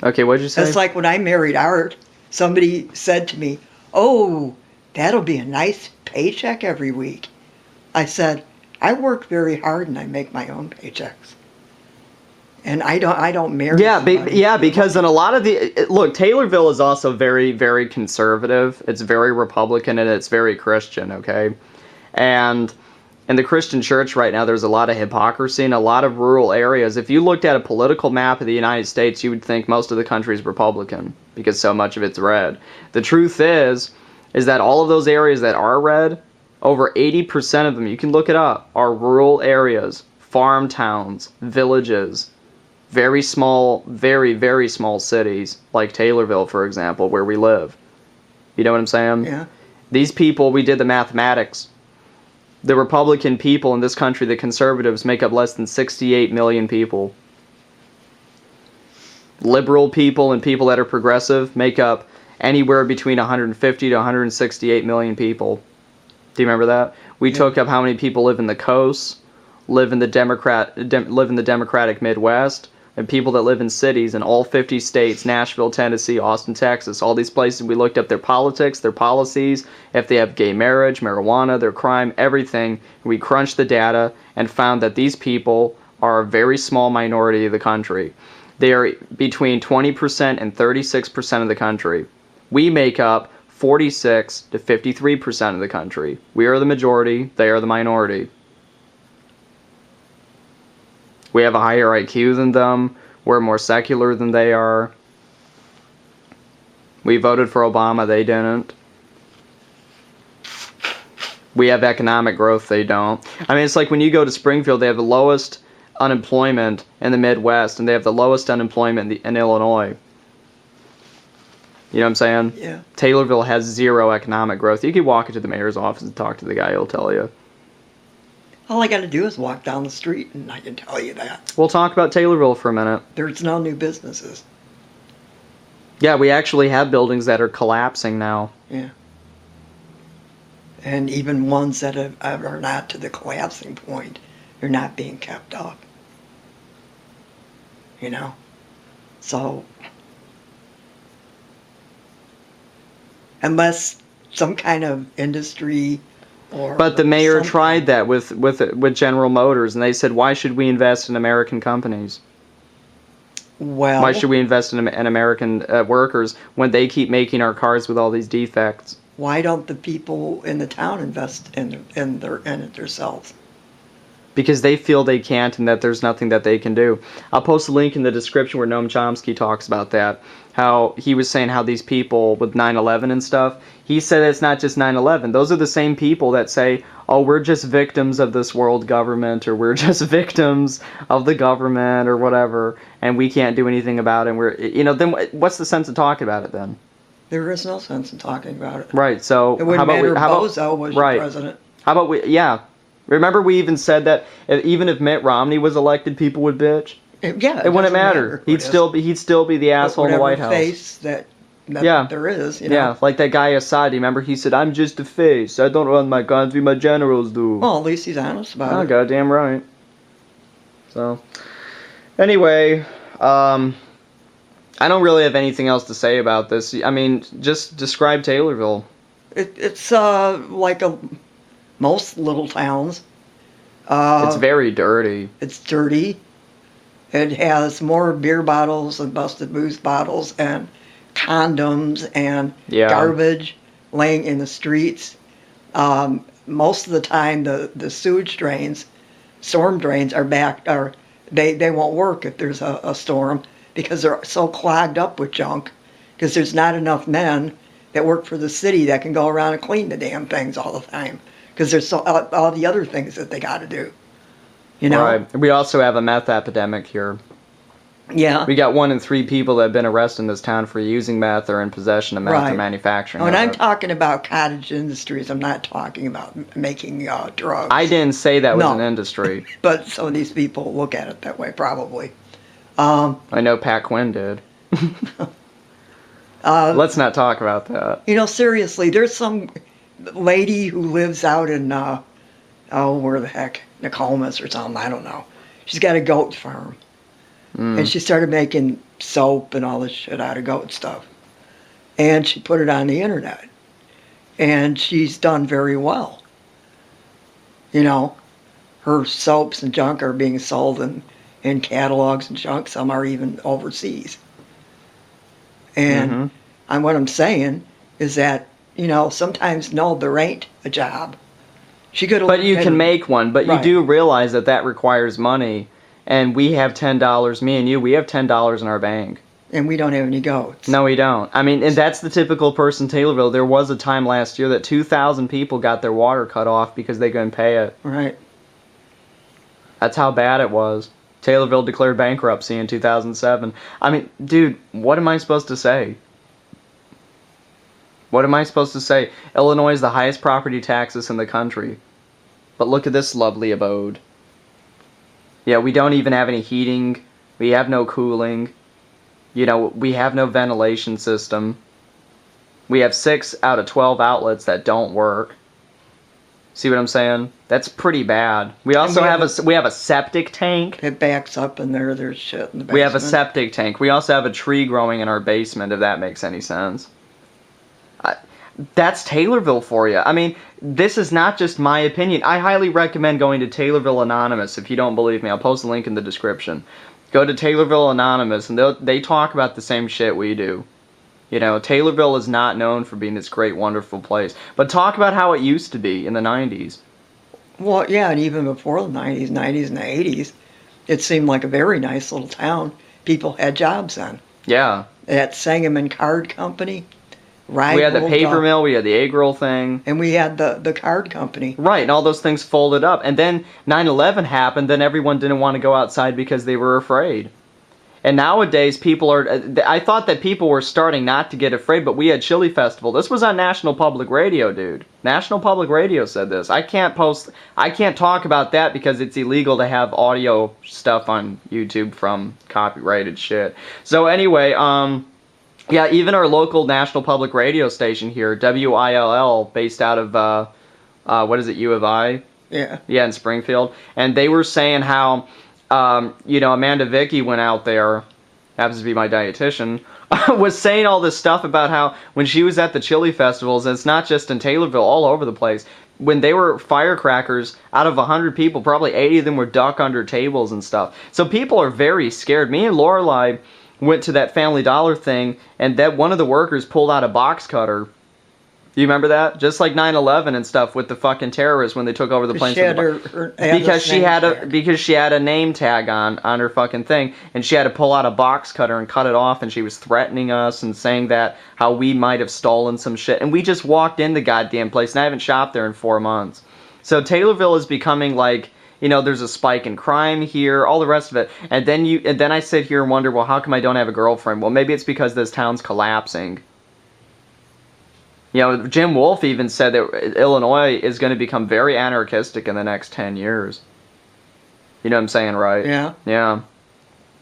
Okay, what'd you say? It's like when I married Art, somebody said to me, "Oh, that'll be a nice paycheck every week." I said, "I work very hard and I make my own paychecks, and I don't marry somebody." Because in a lot of look, Taylorville is also very, very conservative. It's very Republican and it's very Christian. Okay, and in the Christian church right now, there's a lot of hypocrisy in a lot of rural areas. If you looked at a political map of the United States, you would think most of the country is Republican because so much of it's red. The truth is that all of those areas that are red, over 80% of them, you can look it up, are rural areas, farm towns, villages, very small, very, very small cities, like Taylorville, for example, where we live. You know what I'm saying? Yeah. These people, we did the mathematics. The Republican people in this country, the conservatives, make up less than 68 million people. Liberal people and people that are progressive make up anywhere between 150 to 168 million people. Do you remember that? We took up how many people live in the coasts, live in the Democratic Midwest, and people that live in cities in all 50 states, Nashville, Tennessee, Austin, Texas, all these places. We looked up their politics, their policies, if they have gay marriage, marijuana, their crime, everything. We crunched the data and found that these people are a very small minority of the country. They are between 20% and 36% of the country. We make up 46 to 53% of the country. We are the majority, they are the minority. We have a higher IQ than them. We're more secular than they are. We voted for Obama, they didn't. We have economic growth, they don't. I mean, it's like when you go to Springfield, they have the lowest unemployment in the Midwest, and they have the lowest unemployment in Illinois. You know what I'm saying? Yeah. Taylorville has zero economic growth. You could walk into the mayor's office and talk to the guy, he'll tell you. All I got to do is walk down the street, and I can tell you that. We'll talk about Taylorville for a minute. There's no new businesses. Yeah, we actually have buildings that are collapsing now. Yeah. And even ones that are not to the collapsing point, they're not being kept up. You know? So, unless some kind of industry but the mayor something. tried that with General Motors, and they said, why should we invest in American companies? Well, why should we invest in American workers when they keep making our cars with all these defects? Why don't the people in the town invest in it themselves? Because they feel they can't and that there's nothing that they can do. I'll post a link in the description where Noam Chomsky talks about that. How he was saying how these people with 9/11 and stuff, he said it's not just 9/11. Those are the same people that say, oh, we're just victims of this world government, or we're just victims of the government or whatever, and we can't do anything about it. And then what's the sense of talking about it then? There is no sense in talking about it. Right, so it wouldn't matter if Bozo was your president. How about remember we even said that even if Mitt Romney was elected, people would bitch? Yeah, it wouldn't matter. He'd still be the asshole in the White House. Face that there is, you know. Yeah, like that guy Assad. Remember, he said, "I'm just a face. I don't run my country. My generals do." Well, at least he's honest about it. Oh, goddamn right. So, anyway, I don't really have anything else to say about this. I mean, just describe Taylorville. It's like most little towns. It's very dirty. It's dirty. It has more beer bottles and busted booze bottles and condoms and garbage laying in the streets. Most of the time, the sewage drains, storm drains they won't work if there's a storm because they're so clogged up with junk because there's not enough men that work for the city that can go around and clean the damn things all the time because there's all the other things that they got to do. You know? Right. We also have a meth epidemic here. Yeah. We got 1 in 3 people that have been arrested in this town for using meth or in possession of meth or manufacturing. When I'm talking about cottage industries, I'm not talking about making drugs. I didn't say that was an industry. But some of these people look at it that way, probably. I know Pat Quinn did. Let's not talk about that. You know, seriously, there's some lady who lives out in, where the heck, Nokomis or something, I don't know. She's got a goat farm. And she started making soap and all this shit out of goat stuff. And she put it on the internet. And she's done very well. You know, her soaps and junk are being sold in catalogs and junk. Some are even overseas. And what I'm saying is that, you know, sometimes, no, there ain't a job. She could have. But you can make one. But you do realize that that requires money. And we have $10, me and you, we have $10 in our bank. And we don't have any goats. No, we don't. I mean, and that's the typical person in Taylorville. There was a time last year that 2,000 people got their water cut off because they couldn't pay it. Right. That's how bad it was. Taylorville declared bankruptcy in 2007. I mean, dude, what am I supposed to say? What am I supposed to say? Illinois is the highest property taxes in the country. But look at this lovely abode. Yeah, we don't even have any heating. We have no cooling. You know, we have no ventilation system. We have 6 out of 12 outlets that don't work. See what I'm saying? That's pretty bad. We also have a septic tank. It backs up in there. There's shit in the basement. We have a septic tank. We also have a tree growing in our basement, if that makes any sense. That's Taylorville for you. I mean, this is not just my opinion. I highly recommend going to Taylorville Anonymous. If you don't believe me, I'll post a link in the description. Go to Taylorville Anonymous, and they talk about the same shit we do. You know, Taylorville is not known for being this great, wonderful place. But talk about how it used to be in the 90s. Well, yeah, and even before the 90s and the 80s, it seemed like a very nice little town. People had jobs then. Yeah. That Sangamon Card Company. Right. We had the paper mill, we had the egg roll thing. And we had the card company. Right, and all those things folded up. And then 9/11 happened, then everyone didn't want to go outside because they were afraid. And nowadays, people are... I thought that people were starting not to get afraid, but we had Chili Festival. This was on National Public Radio, dude. National Public Radio said this. I can't talk about that because it's illegal to have audio stuff on YouTube from copyrighted shit. So anyway, yeah, even our local National Public Radio station here, WILL, based out of, what is it, U of I? Yeah. Yeah, in Springfield. And they were saying how, you know, Amanda Vicky went out there, happens to be my dietitian, was saying all this stuff about how when she was at the chili festivals, and it's not just in Taylorville, all over the place, when they were firecrackers, out of 100 people, probably 80 of them were duck under tables and stuff. So people are very scared. Me and Lorelei went to that Family Dollar thing, and that one of the workers pulled out a box cutter. Do you remember that? Just like 9/11 and stuff with the fucking terrorists when they took over the planes. Because she had a name tag on her fucking thing, and she had to pull out a box cutter and cut it off, and she was threatening us and saying that how we might have stolen some shit, and we just walked in the goddamn place, and I haven't shopped there in 4 months. So Taylorville is becoming like, you know, there's a spike in crime here, all the rest of it. And then I sit here and wonder, well, how come I don't have a girlfriend? Well, maybe it's because this town's collapsing. You know, Jim Wolfe even said that Illinois is going to become very anarchistic in the next 10 years. You know what I'm saying, right? Yeah. Yeah.